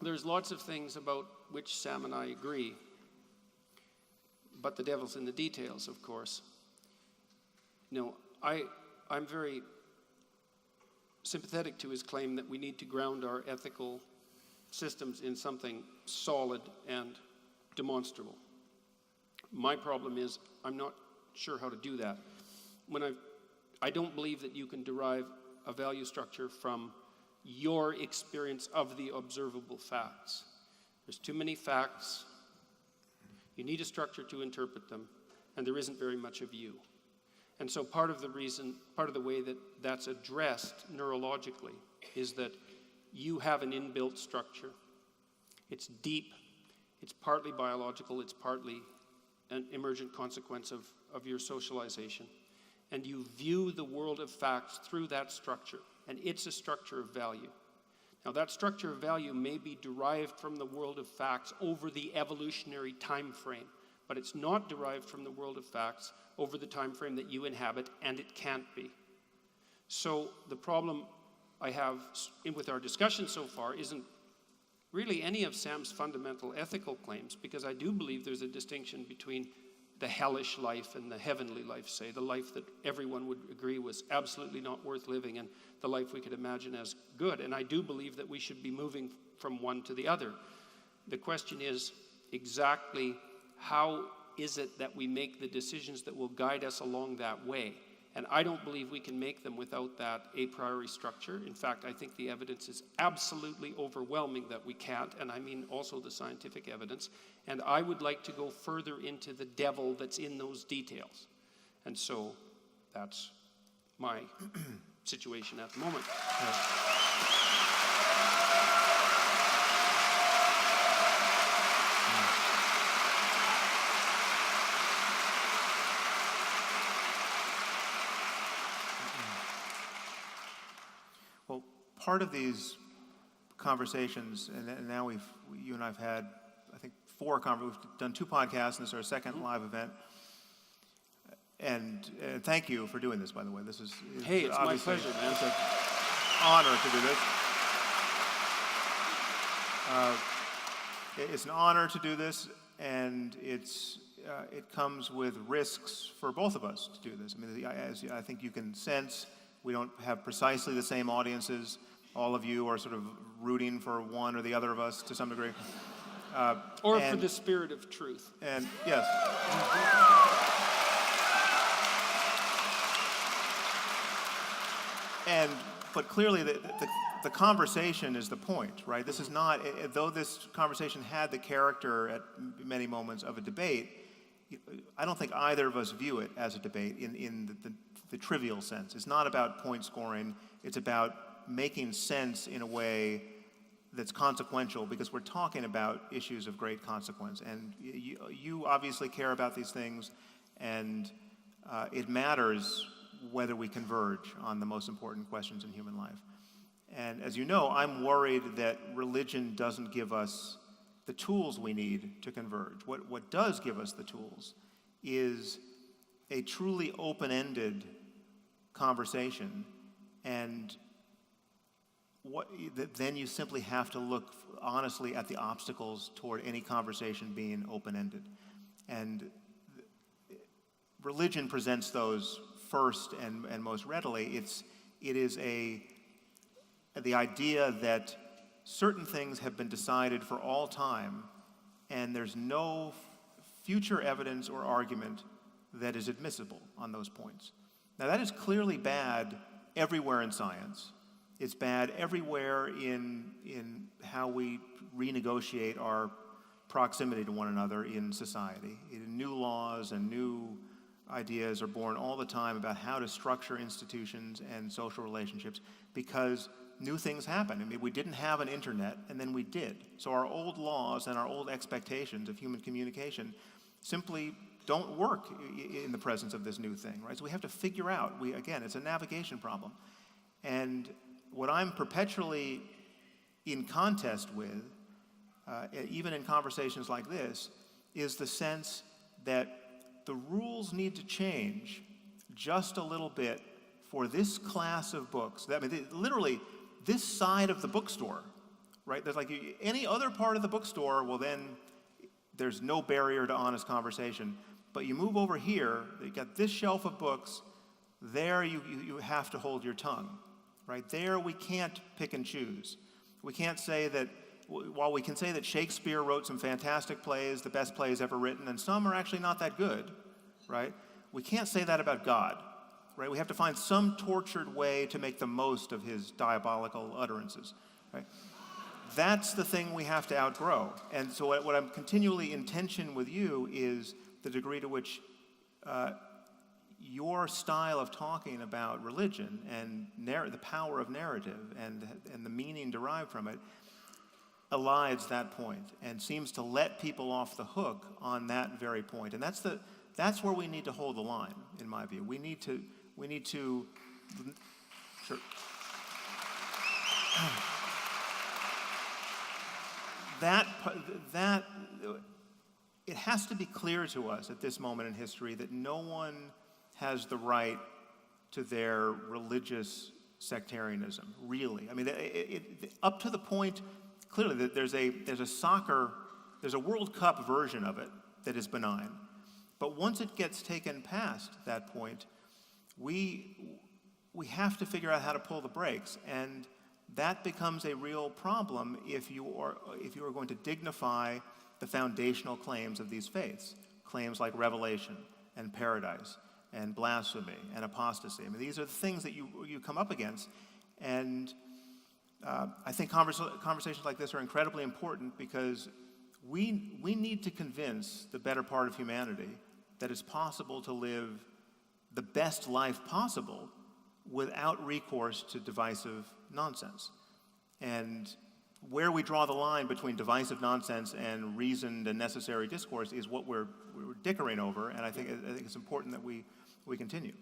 there's lots of things about which Sam and I agree, but the devil's in the details, of course. I'm very sympathetic to his claim that we need to ground our ethical systems in something solid and demonstrable. My problem is I'm not sure how to do that. I don't believe that you can derive a value structure from your experience of the observable facts. There's too many facts. You need a structure to interpret them, and there isn't very much of you. And so part of the way that that's addressed neurologically is that you have an inbuilt structure. It's deep, it's partly biological, it's partly an emergent consequence of your socialization. And you view the world of facts through that structure, and it's a structure of value. Now, that structure of value may be derived from the world of facts over the evolutionary time frame, but it's not derived from the world of facts over the time frame that you inhabit, and it can't be. So the problem I have with our discussion so far isn't really any of Sam's fundamental ethical claims, because I do believe there's a distinction between the hellish life and the heavenly life, say, the life that everyone would agree was absolutely not worth living, and the life we could imagine as good. And I do believe that we should be moving from one to the other. The question is exactly how is it that we make the decisions that will guide us along that way? And I don't believe we can make them without that a priori structure. In fact, I think the evidence is absolutely overwhelming that we can't, and I mean also the scientific evidence. And I would like to go further into the devil that's in those details. And so that's my situation at the moment. Well, part of these conversations, and now you and I have had, I think, we've done 2 podcasts, and this is our second live event. And thank you for doing this, by the way. This is hey, it's my pleasure, man. It's an honor to do this. It's an honor to do this, and it comes with risks for both of us to do this. I mean, as I think you can sense, we don't have precisely the same audiences. All of you are sort of rooting for one or the other of us to some degree. Or for the spirit of truth. And yes. But clearly the conversation is the point, right? This is not, though this conversation had the character at many moments of a debate, I don't think either of us view it as a debate in the trivial sense. It's not about point scoring. It's about making sense in a way that's consequential, because we're talking about issues of great consequence. And you obviously care about these things, and it matters whether we converge on the most important questions in human life. And as you know, I'm worried that religion doesn't give us the tools we need to converge. What does give us the tools is a truly open-ended conversation, and then you simply have to look honestly at the obstacles toward any conversation being open-ended. And religion presents those first and most readily. It is the idea that certain things have been decided for all time, and there's no future evidence or argument that is admissible on those points. Now, that is clearly bad everywhere in science. It's bad everywhere in how we renegotiate our proximity to one another in society. New laws and new ideas are born all the time about how to structure institutions and social relationships, because new things happen. I mean, we didn't have an internet, and then we did. So our old laws and our old expectations of human communication simply don't work in the presence of this new thing, right? So we have to figure out, again, it's a navigation problem. And what I'm perpetually in contest with, even in conversations like this, is the sense that the rules need to change just a little bit for this class of books. I mean, literally, this side of the bookstore right? There's like any other part of the bookstore, well then there's no barrier to honest conversation. But you move over here, you got this shelf of books, there you have to hold your tongue, right? There we can't pick and choose. We can't say that, while we can say that Shakespeare wrote some fantastic plays, the best plays ever written, and some are actually not that good, right? We can't say that about God, right? We have to find some tortured way to make the most of his diabolical utterances, right? That's the thing we have to outgrow. And so what I'm continually in tension with you is the degree to which your style of talking about religion and the power of narrative and the meaning derived from it elides that point and seems to let people off the hook on that very point. And that's where we need to hold the line, in my view. We need to sure. that it has to be clear to us at this moment in history that no one has the right to their religious sectarianism, really. I mean, up to the point, clearly, that there's a World Cup version of it that is benign. But once it gets taken past that point, we have to figure out how to pull the brakes, and that becomes a real problem if you are going to dignify the foundational claims of these faiths, claims like revelation and paradise and blasphemy and apostasy. I mean, these are the things that you come up against, and I think conversations like this are incredibly important because we need to convince the better part of humanity that it's possible to live the best life possible without recourse to divisive nonsense. And where we draw the line between divisive nonsense and reasoned and necessary discourse is what we're dickering over, and I think it's important that we continue.